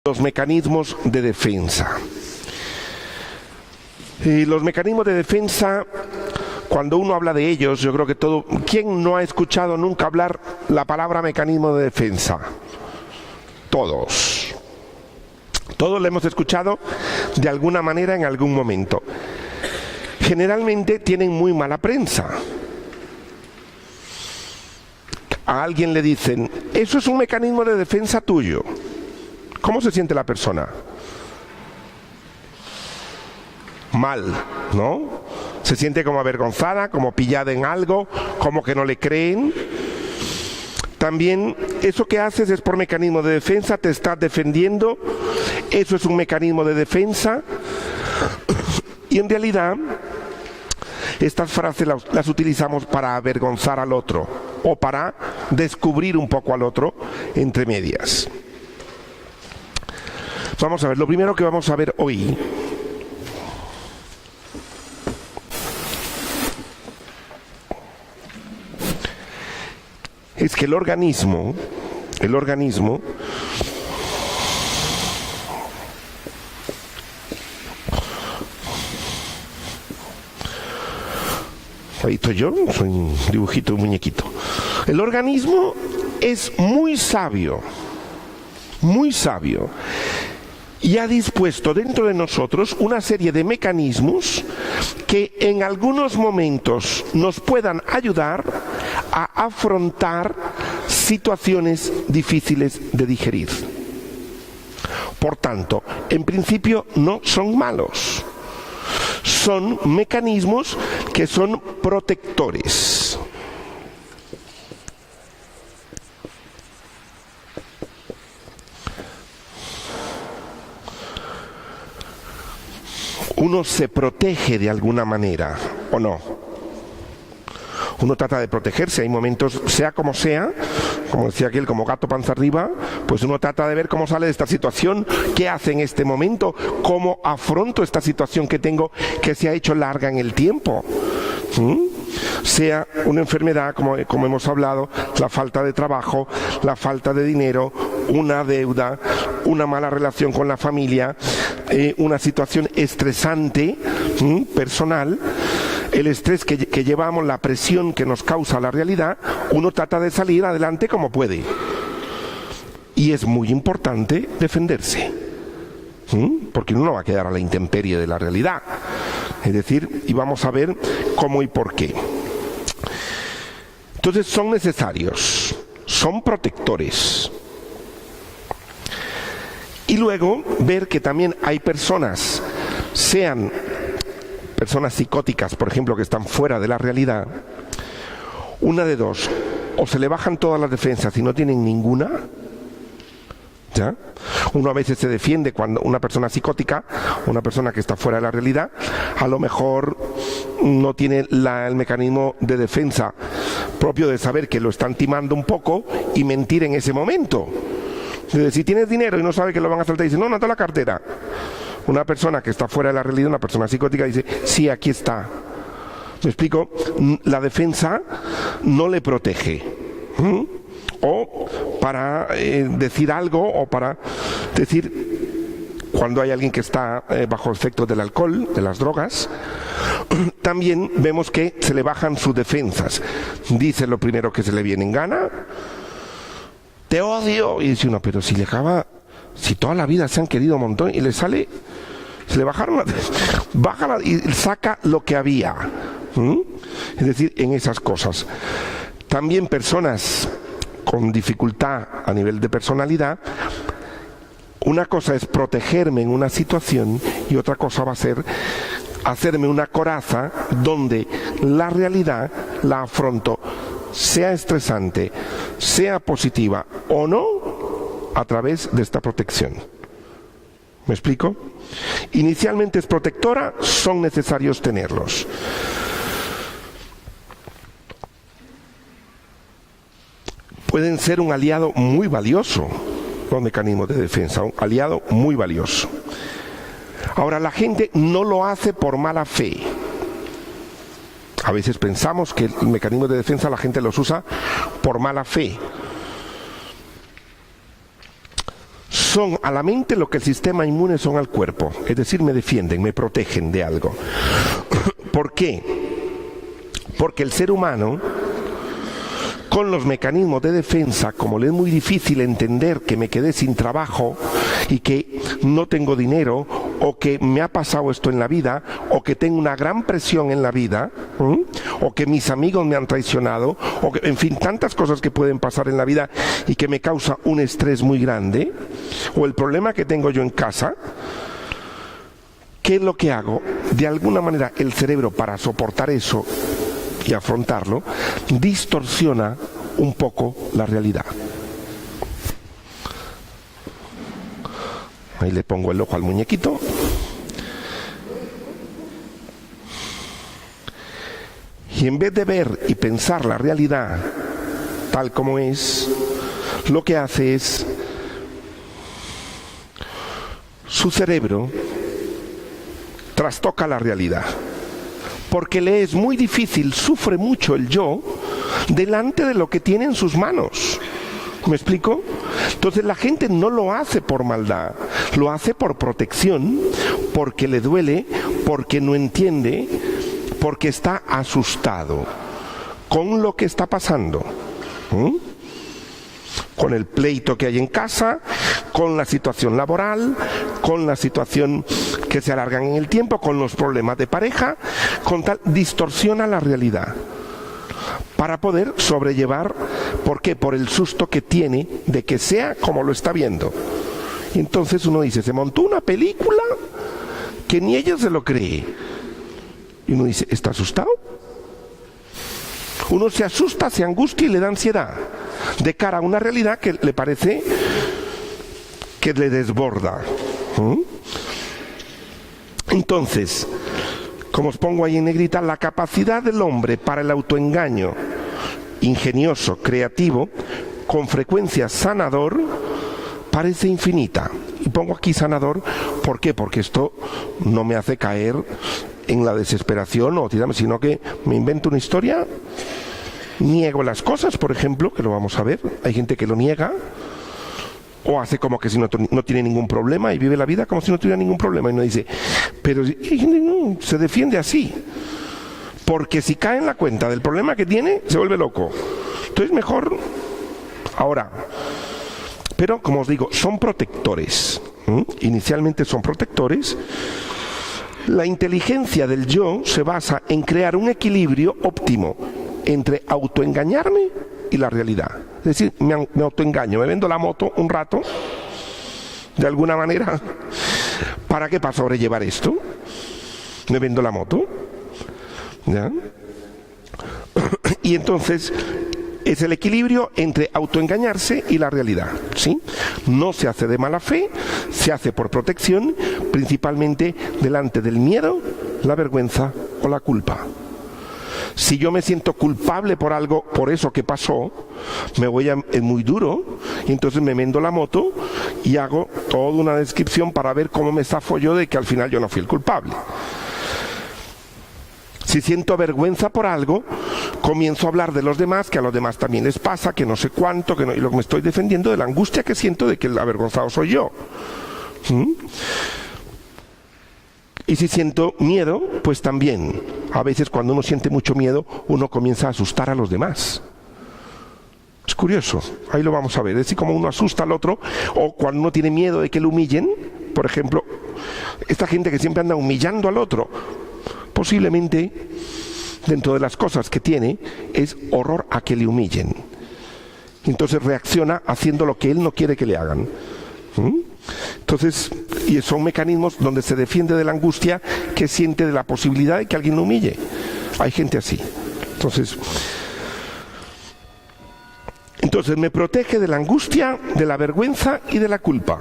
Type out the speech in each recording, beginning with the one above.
los mecanismos de defensa. Los mecanismos de defensa, cuando uno habla de ellos, yo creo que todo... ¿Quién no ha escuchado nunca hablar la palabra mecanismo de defensa? Todos. Todos lo hemos escuchado de alguna manera en algún momento. Generalmente tienen muy mala prensa. A alguien le dicen, eso es un mecanismo de defensa tuyo. ¿Cómo se siente la persona? Mal, ¿no? Se siente como avergonzada, como pillada en algo, como que no le creen. También, eso que haces es por mecanismo de defensa, te estás defendiendo, eso es un mecanismo de defensa. Y en realidad, estas frases las utilizamos para avergonzar al otro o para descubrir un poco al otro entre medias. Vamos a ver, lo primero que vamos a ver hoy es que el organismo ahí estoy yo, soy un dibujito, un muñequito. El organismo es muy sabio, y ha dispuesto dentro de nosotros una serie de mecanismos que en algunos momentos nos puedan ayudar a afrontar situaciones difíciles de digerir. Por tanto, en principio no son malos. Son mecanismos que son protectores. Uno se protege de alguna manera, ¿o no? Uno trata de protegerse, hay momentos, sea, como decía aquel, como gato panza arriba, pues uno trata de ver cómo sale de esta situación, qué hace en este momento, cómo afronto esta situación que tengo, que se ha hecho larga en el tiempo. Sea una enfermedad, como hemos hablado, la falta de trabajo, la falta de dinero, una deuda, una mala relación con la familia, una situación estresante, personal, el estrés que llevamos, la presión que nos causa la realidad, uno trata de salir adelante como puede. Y es muy importante defenderse, porque uno no va a quedar a la intemperie de la realidad. Es decir, y vamos a ver cómo y por qué. Entonces son necesarios, son protectores. Y luego ver que también hay personas, sean personas psicóticas, por ejemplo, que están fuera de la realidad, una de dos, o se le bajan todas las defensas y no tienen ninguna, ¿ya? Uno a veces se defiende cuando una persona psicótica, una persona que está fuera de la realidad, a lo mejor no tiene el mecanismo de defensa propio de saber que lo están timando un poco y mentir en ese momento. Si tienes dinero y no sabe que lo van a saltar, dice, no está la cartera. Una persona que está fuera de la realidad, una persona psicótica, dice, sí, aquí está. ¿Me explico? La defensa no le protege. O para decir algo, o para decir, cuando hay alguien que está bajo efectos del alcohol, de las drogas, también vemos que se le bajan sus defensas. Dice lo primero que se le viene en gana, te odio, y dice uno, pero si toda la vida se han querido un montón, y le sale, se le bajaron, baja y saca lo que había. Es decir, en esas cosas. También personas con dificultad a nivel de personalidad, una cosa es protegerme en una situación y otra cosa va a ser hacerme una coraza donde la realidad la afronto, sea estresante, sea positiva o no, a través de esta protección. ¿Me explico? Inicialmente es protectora, son necesarios tenerlos. Pueden ser un aliado muy valioso, los mecanismos de defensa, un aliado muy valioso. Ahora, la gente no lo hace por mala fe. A veces pensamos que el mecanismo de defensa la gente los usa por mala fe. son a la mente lo que el sistema inmune son al cuerpo. Es decir, me defienden, me protegen de algo. ¿Por qué? Porque el ser humano, con los mecanismos de defensa, como le es muy difícil entender que me quedé sin trabajo y que no tengo dinero, o que me ha pasado esto en la vida, o que tengo una gran presión en la vida, o que mis amigos me han traicionado, o que, en fin, tantas cosas que pueden pasar en la vida y que me causa un estrés muy grande, o el problema que tengo yo en casa. ¿Qué es lo que hago? De alguna manera el cerebro, para soportar eso y afrontarlo, distorsiona un poco la realidad. Ahí le pongo el ojo al muñequito. Y en vez de ver y pensar la realidad tal como es, lo que hace es, su cerebro trastoca la realidad. Porque le es muy difícil, sufre mucho el yo delante de lo que tiene en sus manos. ¿Me explico? Entonces la gente no lo hace por maldad, lo hace por protección, porque le duele, porque no entiende, porque está asustado con lo que está pasando. Con el pleito que hay en casa, con la situación laboral, con la situación que se alargan en el tiempo, con los problemas de pareja, con tal, distorsiona la realidad para poder sobrellevar. ¿Por qué? Por el susto que tiene de que sea como lo está viendo. Y entonces uno dice, se montó una película que ni ella se lo cree. Y uno dice, ¿está asustado? Uno se asusta, se angustia y le da ansiedad de cara a una realidad que le parece que le desborda. Entonces, como os pongo ahí en negrita, la capacidad del hombre para el autoengaño, ingenioso, creativo, con frecuencia sanador, parece infinita. Y pongo aquí sanador, ¿por qué? Porque esto no me hace caer en la desesperación o tirarme, sino que me invento una historia, niego las cosas, por ejemplo, que lo vamos a ver. Hay gente que lo niega, o hace como que si no tiene ningún problema y vive la vida como si no tuviera ningún problema. Y uno dice, pero no, se defiende así. Porque si cae en la cuenta del problema que tiene, se vuelve loco. Entonces mejor ahora. Pero como os digo, son protectores. Inicialmente son protectores. La inteligencia del yo se basa en crear un equilibrio óptimo entre autoengañarme y la realidad. Es decir, me autoengaño, me vendo la moto un rato, de alguna manera. ¿Para qué? Para sobrellevar esto. Me vendo la moto. ¿Ya? Y entonces es el equilibrio entre autoengañarse y la realidad, ¿sí? No se hace de mala fe, se hace por protección, principalmente delante del miedo, la vergüenza o la culpa. Si yo me siento culpable por algo, por eso que pasó, me voy muy duro, y entonces me vendo la moto y hago toda una descripción para ver cómo me zafo yo de que al final yo no fui el culpable. Si siento vergüenza por algo, comienzo a hablar de los demás, que a los demás también les pasa, que no sé cuánto, que no, y lo que me estoy defendiendo de la angustia que siento de que el avergonzado soy yo. Y si siento miedo, pues también. A veces cuando uno siente mucho miedo, uno comienza a asustar a los demás. Es curioso, ahí lo vamos a ver. Es decir, como uno asusta al otro, o cuando uno tiene miedo de que lo humillen, por ejemplo, esta gente que siempre anda humillando al otro, posiblemente dentro de las cosas que tiene es horror a que le humillen. Entonces reacciona haciendo lo que él no quiere que le hagan. Entonces, y son mecanismos donde se defiende de la angustia que siente de la posibilidad de que alguien lo humille. Hay gente así. Entonces me protege de la angustia, de la vergüenza y de la culpa.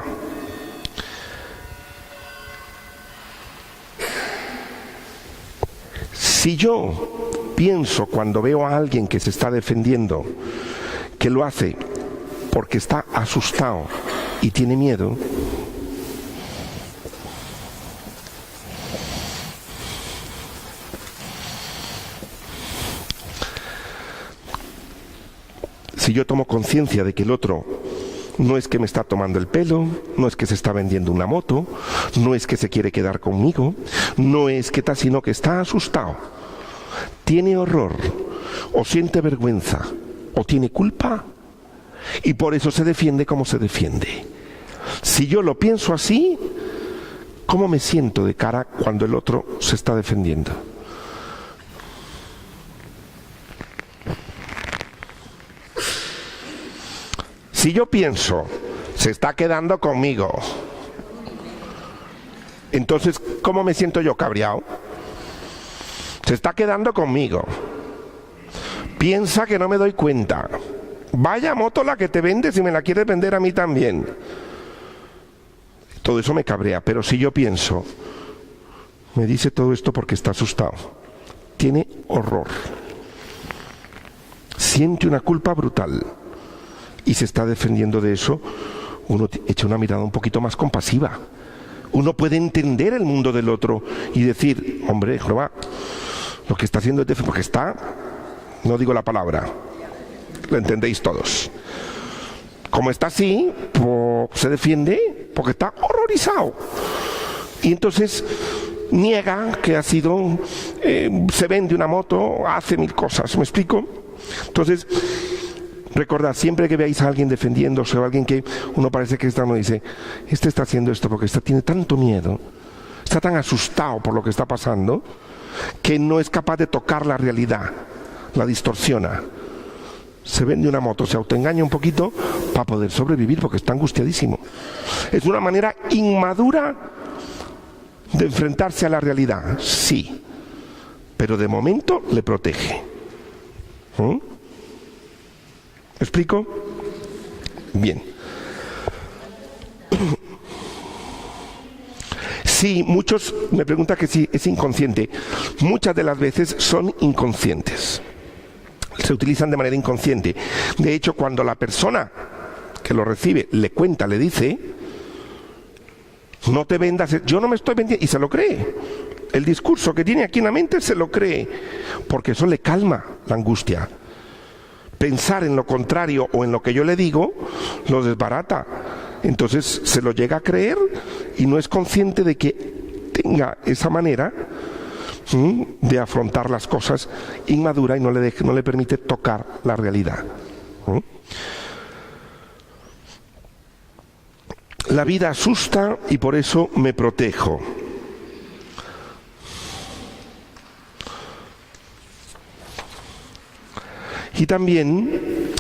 Si yo pienso cuando veo a alguien que se está defendiendo que lo hace porque está asustado y tiene miedo, si yo tomo conciencia de que el otro no es que me está tomando el pelo, no es que se está vendiendo una moto, no es que se quiere quedar conmigo, no es que tal, sino que está asustado, tiene horror, o siente vergüenza, o tiene culpa, y por eso se defiende como se defiende. Si yo lo pienso así, ¿cómo me siento de cara cuando el otro se está defendiendo? Si yo pienso, se está quedando conmigo, entonces, ¿cómo me siento yo? Cabreado. Se está quedando conmigo. Piensa que no me doy cuenta. Vaya moto la que te vendes y me la quieres vender a mí también. Todo eso me cabrea, pero si yo pienso, me dice todo esto porque está asustado, tiene horror, siente una culpa brutal y se está defendiendo de eso, uno echa una mirada un poquito más compasiva. Uno puede entender el mundo del otro y decir, hombre, Jehová, lo que está haciendo es defender, porque está, no digo la palabra, lo entendéis todos. Como está así, pues, se defiende porque está horrorizado. Y entonces niega que ha sido, se vende una moto, hace mil cosas, ¿me explico? Entonces, recordad, siempre que veáis a alguien defendiéndose o a alguien que uno parece que uno dice, este está haciendo esto porque tiene tanto miedo, está tan asustado por lo que está pasando, que no es capaz de tocar la realidad, la distorsiona. Se vende una moto, se autoengaña un poquito para poder sobrevivir porque está angustiadísimo. Es una manera inmadura de enfrentarse a la realidad, sí, pero de momento le protege. ¿Me explico? Bien. Sí, muchos me preguntan que si es inconsciente. Muchas de las veces son inconscientes. Se utilizan de manera inconsciente. De hecho, cuando la persona que lo recibe le cuenta, le dice, no te vendas, yo no me estoy vendiendo, y se lo cree. El discurso que tiene aquí en la mente se lo cree, porque eso le calma la angustia. Pensar en lo contrario o en lo que yo le digo, lo desbarata. Entonces se lo llega a creer y no es consciente de que tenga esa manera de afrontar las cosas inmadura y no le permite tocar la realidad. La vida asusta y por eso me protejo. Y también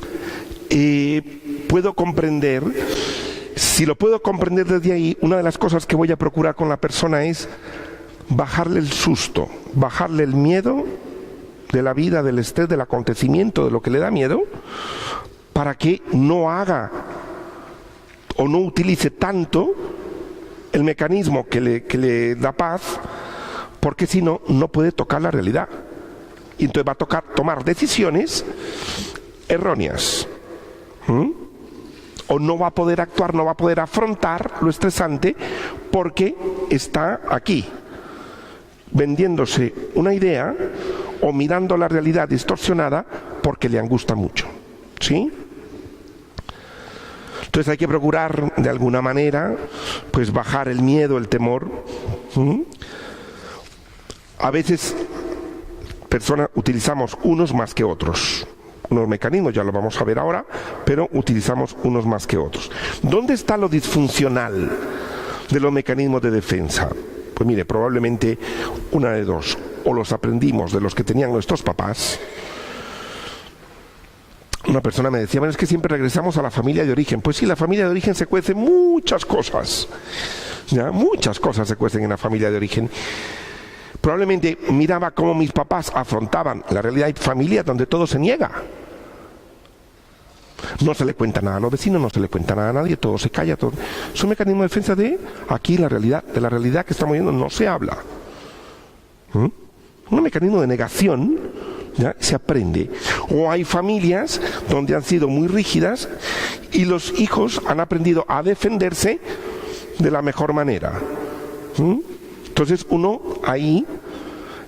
puedo comprender, si lo puedo comprender desde ahí, una de las cosas que voy a procurar con la persona es bajarle el susto, bajarle el miedo de la vida, del estrés, del acontecimiento, de lo que le da miedo, para que no haga o no utilice tanto el mecanismo que le da paz, porque si no, no puede tocar la realidad. Y entonces va a tocar tomar decisiones erróneas. O no va a poder actuar, no va a poder afrontar lo estresante porque está aquí, vendiéndose una idea o mirando la realidad distorsionada porque le angustia mucho. ¿Sí? Entonces hay que procurar de alguna manera pues bajar el miedo, el temor. A veces personas utilizamos unos más que otros. Unos mecanismos, ya lo vamos a ver ahora, pero utilizamos unos más que otros. ¿Dónde está lo disfuncional de los mecanismos de defensa? Pues mire, probablemente una de dos. O los aprendimos de los que tenían nuestros papás. Una persona me decía, bueno, es que siempre regresamos a la familia de origen. Pues sí, la familia de origen se cuece muchas cosas. ¿Ya? Muchas cosas se cuecen en la familia de origen. Probablemente miraba cómo mis papás afrontaban la realidad. Hay familias donde todo se niega. No se le cuenta nada a los vecinos, no se le cuenta nada a nadie, todo se calla. Todo. Es un mecanismo de defensa de aquí la realidad, de la realidad que estamos viendo no se habla. Un mecanismo de negación, ¿ya? Se aprende. O hay familias donde han sido muy rígidas y los hijos han aprendido a defenderse de la mejor manera. Entonces uno ahí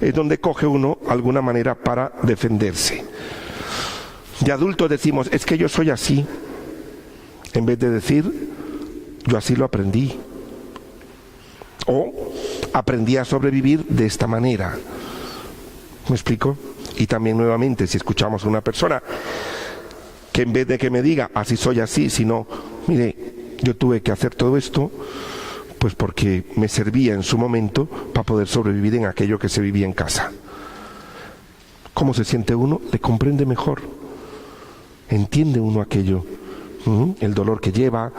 es donde coge uno alguna manera para defenderse. De adultos decimos, es que yo soy así, en vez de decir, yo así lo aprendí. O aprendí a sobrevivir de esta manera. ¿Me explico? Y también nuevamente, si escuchamos a una persona que en vez de que me diga, así soy así, sino, mire, yo tuve que hacer todo esto, pues porque me servía en su momento para poder sobrevivir en aquello que se vivía en casa. ¿Cómo se siente uno? Le comprende mejor. Entiende uno aquello, el dolor que lleva,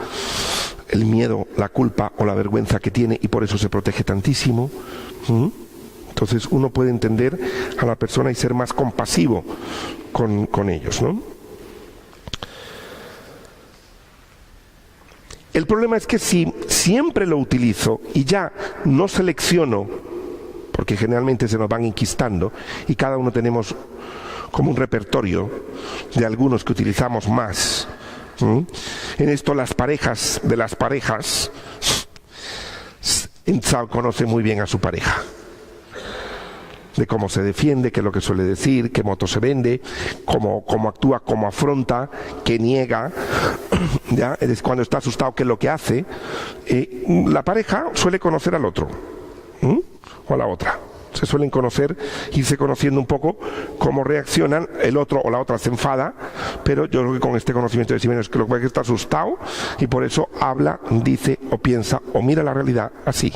el miedo, la culpa o la vergüenza que tiene, y por eso se protege tantísimo. Entonces uno puede entender a la persona y ser más compasivo con ellos, ¿no? El problema es que si siempre lo utilizo y ya no selecciono, porque generalmente se nos van enquistando y cada uno tenemos como un repertorio de algunos que utilizamos más. En esto las parejas de las parejas conocen muy bien a su pareja, de cómo se defiende, qué es lo que suele decir, qué moto se vende, cómo actúa, cómo afronta, qué niega, ¿ya? Es cuando está asustado, qué es lo que hace. La pareja suele conocer al otro, o a la otra. Se suelen conocer, irse conociendo un poco cómo reaccionan. El otro o la otra se enfada, pero yo creo que con este conocimiento de sí mismo es que lo que está asustado y por eso habla, dice o piensa o mira la realidad así.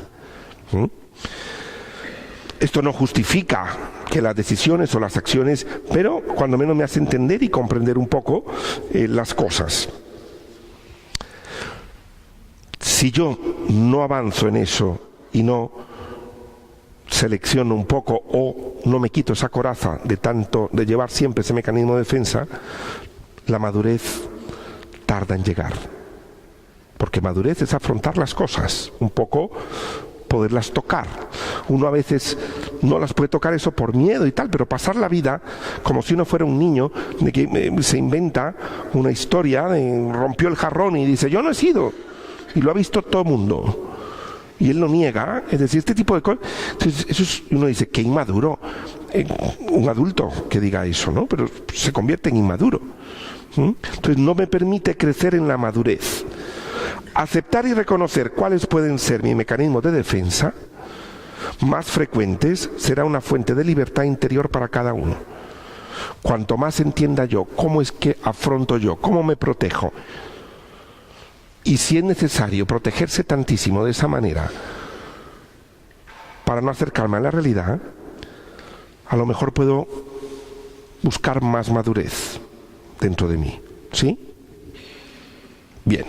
Esto no justifica que las decisiones o las acciones, pero cuando menos me hace entender y comprender un poco las cosas. Si yo no avanzo en eso y no selecciono un poco o no me quito esa coraza de llevar siempre ese mecanismo de defensa, la madurez tarda en llegar. Porque madurez es afrontar las cosas, un poco poderlas tocar. Uno a veces no las puede tocar eso por miedo y tal, pero pasar la vida como si uno fuera un niño de que se inventa una historia, rompió el jarrón y dice, yo no he sido, y lo ha visto todo el mundo. Y él lo niega, es decir, este tipo de cosas. Entonces, uno dice, qué inmaduro. Un adulto que diga eso, ¿no? Pero se convierte en inmaduro. Entonces, no me permite crecer en la madurez. Aceptar y reconocer cuáles pueden ser mis mecanismos de defensa más frecuentes será una fuente de libertad interior para cada uno. Cuanto más entienda yo cómo es que afronto yo, cómo me protejo, y si es necesario protegerse tantísimo de esa manera para no acercarme a la realidad, a lo mejor puedo buscar más madurez dentro de mí. ¿Sí? Bien.